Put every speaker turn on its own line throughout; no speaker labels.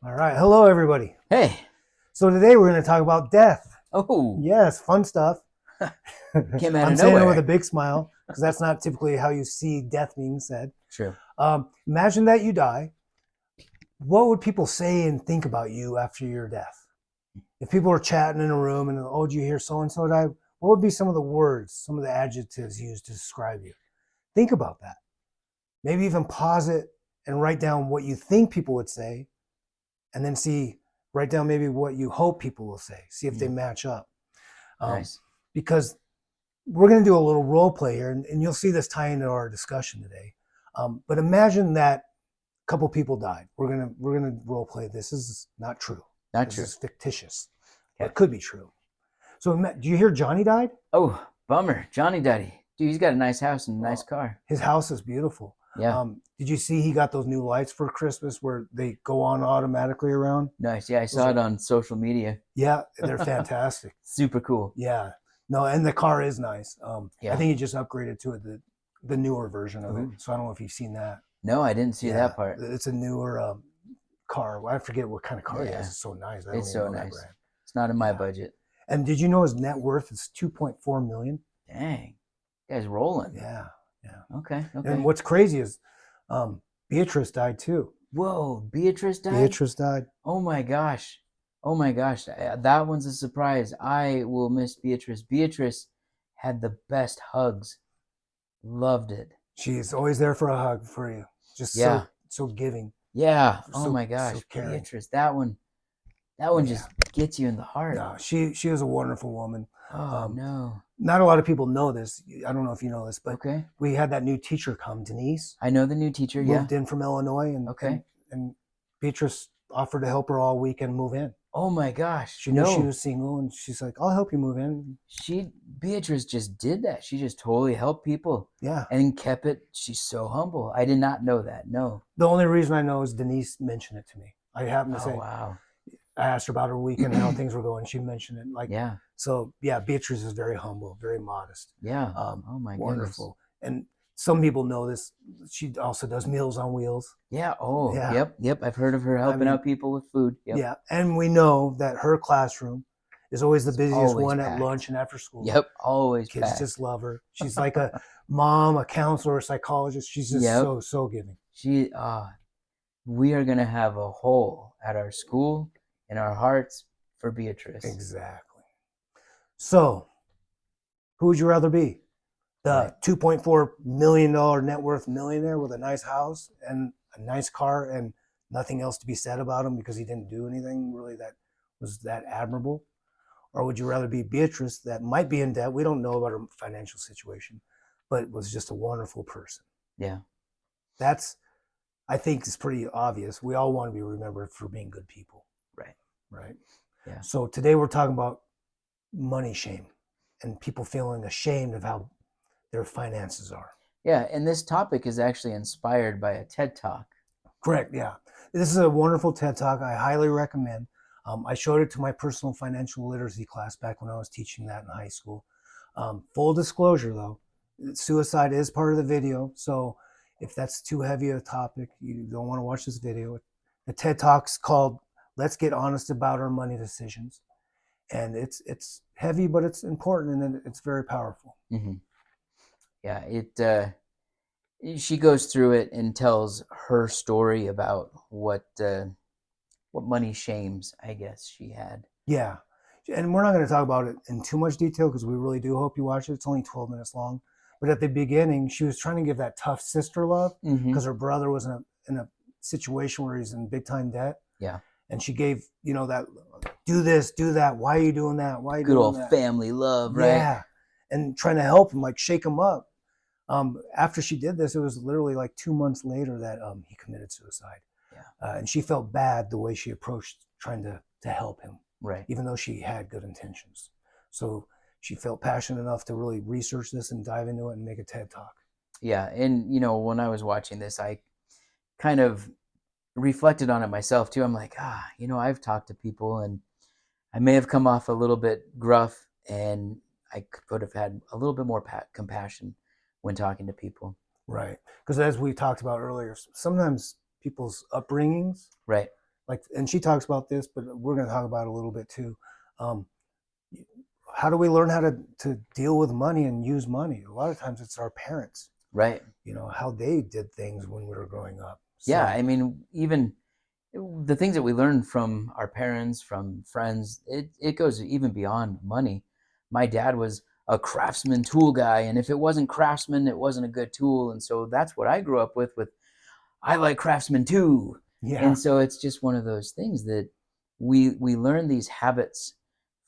All right. Hello, everybody.
Hey.
So today we're going to talk about death.
Oh,
Yes, fun stuff.
came out
I'm
of
saying it with a
nowhere.
big smile because that's not typically how you see death being said.
True.
Imagine that you die. What would people say and think about you after your death? If people were chatting in a room and, oh, did you hear so and so died? What would be some of the words, some of the adjectives used to describe you? Think about that. Maybe even pause it and write down what you think people would say, and then write down maybe what you hope people will say. See if they match up. Um,
Nice.
because we're going to do a little role play here, and you'll see this tie into our discussion today. But imagine that a couple people died. We're gonna role play. This is not true.
Not
This
true.
is fictitious, but
Okay.
it could be true. So, do you hear Johnny died?
Oh, bummer. Johnny Daddy. Dude, he's got a nice house and a nice
Well,
car.
his house is beautiful.
Yeah.
Did you see he got those new lights for Christmas where they go on automatically around?
Nice. Yeah, I
Those
saw
are,
it on social media.
yeah, they're fantastic.
Super cool.
Yeah, no, and the car is nice. I
Yeah.
think he just upgraded to the newer version of it.
Ooh.
So I don't know if you've seen that.
No, I didn't see
Yeah,
that part.
it's a newer car. I forget what kind of car he has.
Yeah.
It's so nice. I don't
It's
even
so
know that
nice.
brand.
It's not in my
Yeah.
budget.
And did you know his net worth is 2.4 million?
Dang. Guy's rolling.
Yeah, yeah.
Okay.
And
Okay.
what's crazy is Beatrice died too.
Whoa, Beatrice died?
Beatrice died.
Oh my gosh. Oh my gosh. That one's a surprise. I will miss Beatrice. Beatrice had the best hugs. Loved it.
She's always there for a hug for you. Just
Yeah.
so giving,
Yeah. Oh
so
my gosh.
caring.
Beatrice. That one
Yeah.
just gets you in the heart.
No, she was a wonderful woman.
Oh
Um,
no.
Not a lot of people know this. I don't know if you know this, but
Okay.
we had that new teacher come, Denise,
I know the new teacher, yeah.
moved in from Illinois,
Okay.
and Beatrice offered to help her all weekend move in.
Oh my gosh.
She knew she
No.
was single, and she's like, "I'll help you move in."
Beatrice just did that. She just totally helped people
Yeah.
and kept it. She's so humble. I did not know that. No.
The only reason I know is Denise mentioned it to me. I happened to
Oh
say,
wow.
I asked her about her weekend, how things were going. She mentioned it.
Yeah.
So yeah, Beatrice is very humble, very modest,
Yeah. Oh my goodness.
wonderful. And some people know this. She also does Meals on Wheels.
Yeah. Oh,
Yeah.
yep. Yep. I've heard of her
I
helping
mean,
out people with food. Yep.
yeah. And we know that her classroom is always the
It's
busiest
always
one at
packed.
lunch and after school.
Yep. Always
Kids
packed.
just love her. She's like a mom, a counselor, a psychologist. She's just
Yep.
so giving.
She we are gonna have a hole at our school in our hearts for Beatrice.
Exactly. So, who would you rather be? The
Right.
$2.4 million net worth millionaire with a nice house and a nice car and nothing else to be said about him because he didn't do anything really that was that admirable? Or would you rather be Beatrice that might be in debt? We don't know about her financial situation, but was just a wonderful person.
Yeah.
That's, I think, is pretty obvious. We all want to be remembered for being good people.
Right.
Right.
Yeah.
So today we're talking about money shame and people feeling ashamed of how their finances are.
Yeah. And this topic is actually inspired by a TED Talk.
Correct. Yeah. This is a wonderful TED Talk. I highly recommend. I showed it to my personal financial literacy class back when I was teaching that in high school. Full disclosure, though, suicide is part of the video. So if that's too heavy a topic, you don't want to watch this video. The TED Talk's called "Let's Get Honest About Our Money Decisions," and it's heavy, but it's important and it's very powerful.
Mm-hmm. Yeah. She goes through it and tells her story about what money shames, I guess, she had.
Yeah. And we're not going to talk about it in too much detail because we really do hope you watch it. It's only 12 minutes long. But at the beginning, she was trying to give that tough sister love
Mm-hmm.
because her brother was in a situation where he's in big time debt.
Yeah.
And she gave, that, do this, do that. Why are you doing that? Why are you
Good
doing
old
that?
family love, right?
Yeah. And trying to help him, like shake him up. After she did this, it was literally like 2 months later that he committed suicide.
Yeah.
And she felt bad the way she approached trying to help him.
Right.
Even though she had good intentions. So she felt passionate enough to really research this and dive into it and make a TED Talk.
Yeah. And, when I was watching this, I kind of reflected on it myself too. I'm like, I've talked to people and I may have come off a little bit gruff and I could have had a little bit more compassion when talking to people.
Right. Because as we talked about earlier, sometimes people's upbringings,
right,
like, and she talks about this, but we're going to talk about it a little bit too. Um, how do we learn how to deal with money and use money? A lot of times it's our parents,
Right.
how they did things when we were growing up.
Yeah.
So
I mean, even the things that we learn from our parents, from friends, it goes even beyond money. My dad was a craftsman tool guy, and if it wasn't craftsman, it wasn't a good tool. And so that's what I grew up with I like craftsman too.
yeah,
And so it's just one of those things that we learn these habits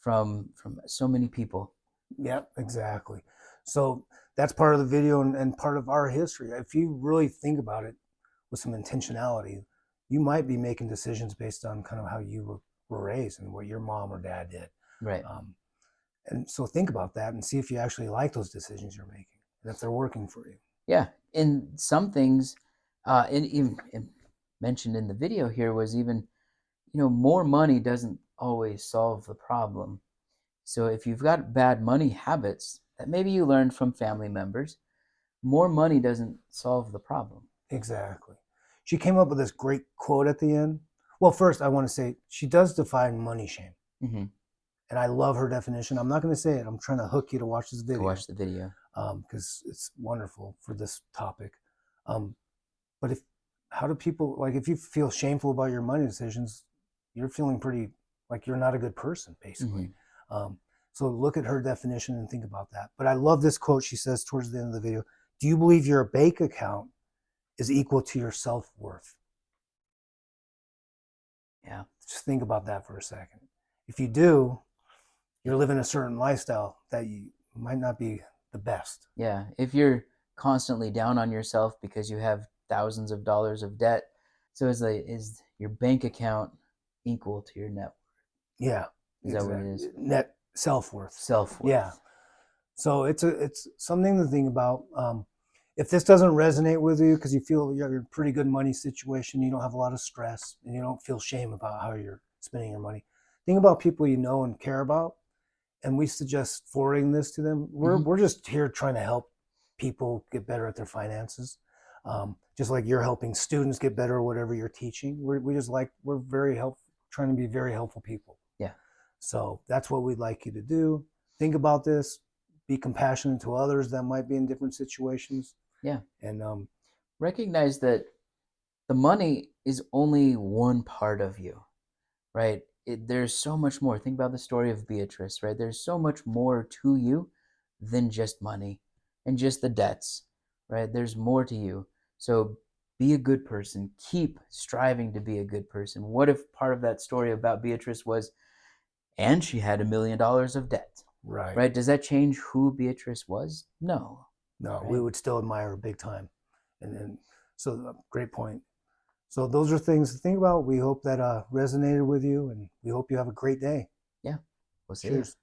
from so many people.
yeah, exactly. So that's part of the video and part of our history. If you really think about it with some intentionality, you might be making decisions based on kind of how you were raised and what your mom or dad did.
Right.
Um, and so think about that and see if you actually like those decisions you're making and if they're working for you.
Yeah. And some things, and even mentioned in the video here was even, more money doesn't always solve the problem. So if you've got bad money habits that maybe you learned from family members, more money doesn't solve the problem.
Exactly. She came up with this great quote at the end. Well, first, I want to say she does define money shame.
Mm-hmm.
And I love her definition. I'm not going to say it. I'm trying to hook you to watch this
Go
video
watch the video.
because it's wonderful for this topic. Um, but how do people, like, if you feel shameful about your money decisions, you're feeling pretty like you're not a good person, basically.
Mm-hmm.
So look at her definition and think about that. But I love this quote she says towards the end of the video. Do you believe your bank account is equal to your self-worth?
Yeah.
Just think about that for a second. If you do, you're living a certain lifestyle that you might not be the best.
Yeah. If you're constantly down on yourself because you have thousands of dollars of debt, so is your bank account equal to your net worth?
Yeah,
Is that what it
exactly.
is?
Net self-worth.
Self
Yeah.
worth.
So it's something to think about. If this doesn't resonate with you because you feel you're in a pretty good money situation, you don't have a lot of stress, and you don't feel shame about how you're spending your money, think about people you know and care about, and we suggest forwarding this to them.
Mm-hmm.
We're just here trying to help people get better at their finances. Just like you're helping students get better at whatever you're teaching. We're very helpful, trying to be very helpful people.
Yeah.
So that's what we'd like you to do. Think about this. Be compassionate to others that might be in different situations.
Yeah.
And
Recognize that the money is only one part of you, right? There's so much more. Think about the story of Beatrice, right? There's so much more to you than just money and just the debts, right? There's more to you. So be a good person. Keep striving to be a good person. What if part of that story about Beatrice was, and she had $1 million of debt,
right,
right? Does that change who Beatrice was? No,
no, we
right?
would still admire her big time. And then, so great point. So those are things to think about. We hope that resonated with you, and we hope you have a great day.
Yeah, we'll see you.
Cheers.